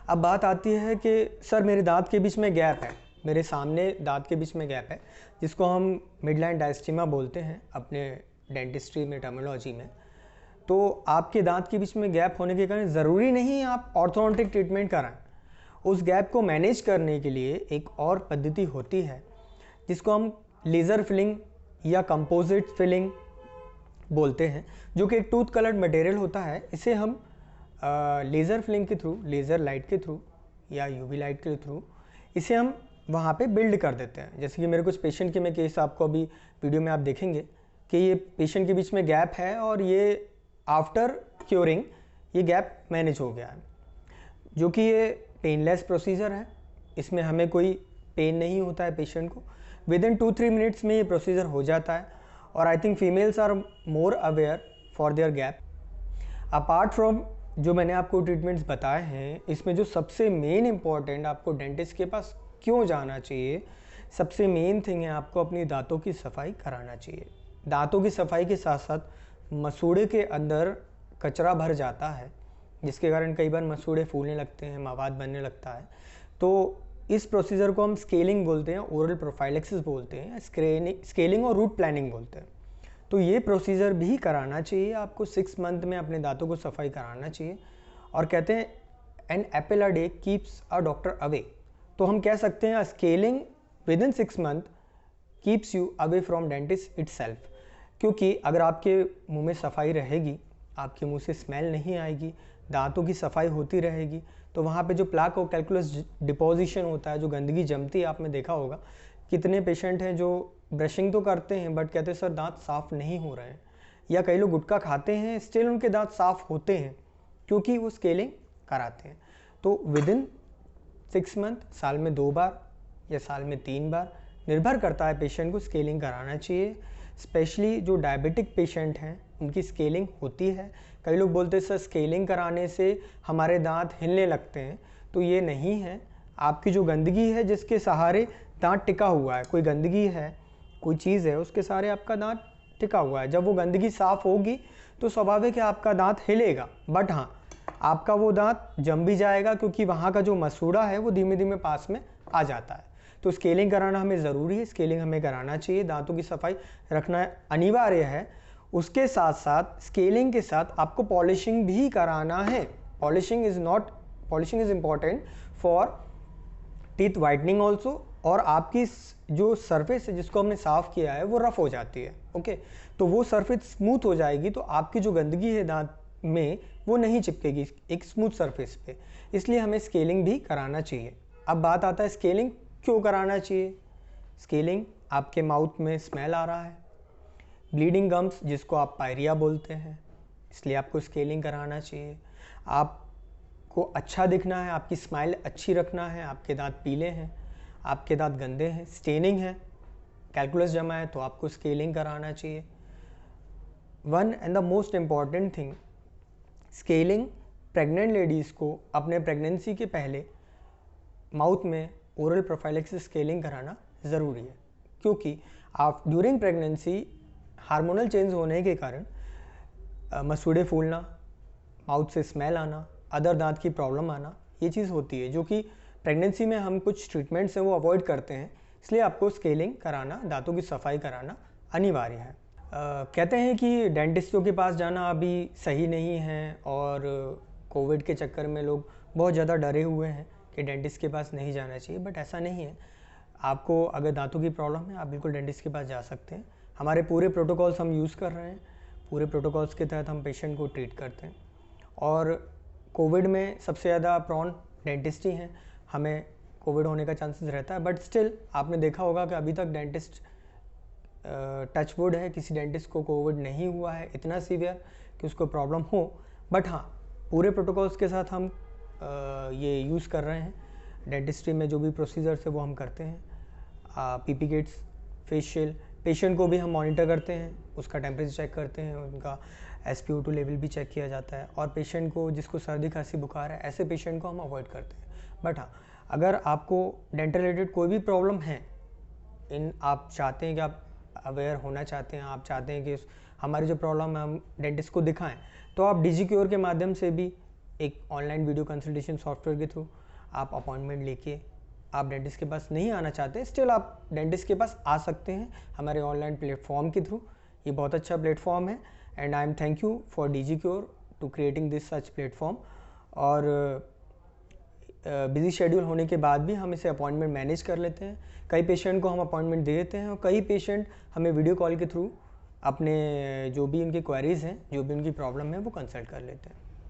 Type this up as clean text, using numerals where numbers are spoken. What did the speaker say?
अब बात आती है कि सर मेरे दांत के बीच में गैप है, मेरे सामने दांत के बीच में गैप है, जिसको हम मिडलाइन डायस्टीमा बोलते हैं अपने डेंटिस्ट्री में टर्मिनोलॉजी में। तो आपके दांत के बीच में गैप होने के कारण ज़रूरी नहीं आप ऑर्थोडोंटिक ट्रीटमेंट कराएं। उस गैप को मैनेज करने के लिए एक और पद्धति होती है जिसको हम लेज़र फिलिंग या कंपोजिट फिलिंग बोलते हैं, जो कि एक टूथ कलर्ड मटेरियल होता है। इसे हम लेज़र फिलिंग के थ्रू, लेज़र लाइट के थ्रू या यूवी लाइट के थ्रू इसे हम वहाँ पे बिल्ड कर देते हैं। जैसे कि मेरे कुछ पेशेंट के मैं केस आपको अभी वीडियो में आप देखेंगे कि ये पेशेंट के बीच में गैप है और ये आफ्टर क्योरिंग ये गैप मैनेज हो गया है, जो कि ये पेनलेस प्रोसीजर है। इसमें हमें कोई पेन नहीं होता है पेशेंट को। विद इन 2-3 मिनट्स में ये प्रोसीजर हो जाता है और I think females are more aware for their gap. Apart from जो मैंने आपको ट्रीटमेंट्स बताए हैं, इसमें जो सबसे मेन इंपॉर्टेंट आपको डेंटिस्ट के पास क्यों जाना चाहिए, सबसे मेन थिंग है आपको अपनी दांतों की सफाई कराना चाहिए। दांतों की सफाई के साथ साथ मसूड़े के अंदर कचरा भर जाता है, जिसके कारण कई बार मसूड़े फूलने लगते हैं, मवाद बनने लगता है। तो इस प्रोसीजर को हम स्केलिंग बोलते हैं, ओरल प्रोफाइलेक्सिस बोलते हैं, स्केलिंग और रूट प्लानिंग बोलते हैं। तो ये प्रोसीजर भी कराना चाहिए आपको। 6 मंथ में अपने दांतों को सफाई कराना चाहिए। और कहते हैं an apple a day keeps a doctor away. तो हम कह सकते हैं scaling within 6 month keeps you away from dentist itself. क्योंकि अगर आपके मुंह में सफाई रहेगी, आपके मुंह से स्मेल नहीं आएगी, दांतों की सफाई होती रहेगी, तो वहाँ पे जो प्लाक और कैलकुलस डिपोजिशन होता है, जो गंदगी जमती है, आपने देखा होगा कितने पेशेंट हैं जो ब्रशिंग तो करते हैं बट कहते हैं सर दांत साफ नहीं हो रहे हैं, या कई लोग गुटखा खाते हैं स्टिल उनके दांत साफ होते हैं क्योंकि वो स्केलिंग कराते हैं। तो विद इन 6 मंथ, साल में 2 बार या साल में 3 बार, निर्भर करता है पेशेंट को, स्केलिंग कराना चाहिए। स्पेशली जो डायबिटिक पेशेंट हैं उनकी स्केलिंग होती है। कई लोग बोलते हैं सर स्केलिंग कराने से हमारे दांत हिलने लगते हैं, तो ये नहीं है। आपकी जो गंदगी है जिसके सहारे दांत टिका हुआ है, कोई गंदगी है, कोई चीज़ है, उसके सहारे आपका दांत टिका हुआ है। जब वो गंदगी साफ़ होगी तो स्वाभाविक है आपका दांत हिलेगा, बट हाँ आपका वो दांत जम भी जाएगा क्योंकि वहाँ का जो मसूड़ा है वो धीमे धीमे पास में आ जाता है। तो स्केलिंग कराना हमें ज़रूरी है, स्केलिंग हमें कराना चाहिए, दांतों की सफाई रखना अनिवार्य है। उसके साथ साथ स्केलिंग के साथ आपको पॉलिशिंग भी कराना है। Polishing is important for teeth whitening also. और आपकी जो सरफेस है जिसको हमने साफ़ किया है वो रफ़ हो जाती है, ओके, तो वो सरफेस स्मूथ हो जाएगी, तो आपकी जो गंदगी है दांत में वो नहीं चिपकेगी एक स्मूथ सरफेस पे। इसलिए हमें स्केलिंग भी कराना चाहिए। अब बात आता है स्केलिंग क्यों कराना चाहिए। स्केलिंग, आपके माउथ में स्मेल आ रहा है, ब्लीडिंग गम्स जिसको आप पायरिया बोलते हैं, इसलिए आपको स्केलिंग कराना चाहिए। आपको अच्छा दिखना है, आपकी स्माइल अच्छी रखना है, आपके दांत पीले हैं, आपके दांत गंदे हैं, स्टेनिंग है, कैलकुलस जमा है, तो आपको स्केलिंग कराना चाहिए। One and the most important thing, scaling pregnant ladies को अपने प्रेगनेंसी के पहले माउथ में ओरल प्रोफाइलेक्सिस स्केलिंग कराना ज़रूरी है, क्योंकि आप ड्यूरिंग प्रेगनेंसी हार्मोनल चेंज होने के कारण मसूड़े फूलना, माउथ से स्मेल आना, अदर दांत की प्रॉब्लम आना, ये चीज़ होती है, जो कि प्रेगनेंसी में हम कुछ ट्रीटमेंट्स हैं वो अवॉइड करते हैं। इसलिए आपको स्केलिंग कराना, दांतों की सफाई कराना अनिवार्य है। कहते हैं कि डेंटिस्टों के पास जाना अभी सही नहीं है और कोविड के चक्कर में लोग बहुत ज़्यादा डरे हुए हैं कि डेंटिस्ट के पास नहीं जाना चाहिए, बट ऐसा नहीं है। आपको अगर दांतों की प्रॉब्लम है आप बिल्कुल डेंटिस्ट के पास जा सकते हैं। हमारे पूरे प्रोटोकॉल्स हम यूज़ कर रहे हैं, पूरे प्रोटोकॉल्स के तहत हम पेशेंट को ट्रीट करते हैं। और कोविड में सबसे ज़्यादा प्रॉन डेंटिस्ट ही हैं, हमें कोविड होने का चांसेस रहता है, बट स्टिल आपने देखा होगा कि अभी तक डेंटिस्ट टच वुड है, किसी डेंटिस्ट को कोविड नहीं हुआ है इतना सीवियर कि उसको प्रॉब्लम हो। बट हाँ, पूरे प्रोटोकॉल्स के साथ हम ये यूज़ कर रहे हैं। डेंटिस्ट्री में जो भी प्रोसीजर्स है वो हम करते हैं। पीपी किट्स, फेशियल, पेशेंट को भी हम मॉनिटर करते हैं, उसका टेम्परेचर चेक करते हैं, उनका SpO2 लेवल भी चेक किया जाता है। और पेशेंट को जिसको सर्दी खांसी बुखार है, ऐसे पेशेंट को हम अवॉइड करते हैं। बट हाँ, अगर आपको डेंटल रिलेटेड कोई भी प्रॉब्लम है, आप चाहते हैं कि आप अवेयर होना चाहते हैं, आप चाहते हैं कि हमारी जो प्रॉब्लम है हम डेंटिस्ट को दिखाएं, तो आप डिजीक्योर के माध्यम से भी एक ऑनलाइन वीडियो कंसल्टेशन सॉफ्टवेयर के थ्रू आप अपॉइंटमेंट लेके आप डेंटिस्ट के पास नहीं आना चाहते, स्टिल आप डेंटिस्ट के पास आ सकते हैं हमारे ऑनलाइन प्लेटफॉर्म के थ्रू। ये बहुत अच्छा प्लेटफॉर्म है and I am thank you for DigiCure to creating this such platform. और बिजी शेड्यूल होने के बाद भी हम इसे अपॉइंटमेंट मैनेज कर लेते हैं। कई पेशेंट को हम अपॉइंटमेंट दे देते हैं और कई पेशेंट हमें वीडियो कॉल के थ्रू अपने जो भी उनकी क्वेरीज़ हैं, जो भी उनकी प्रॉब्लम है, वो कंसल्ट कर लेते हैं।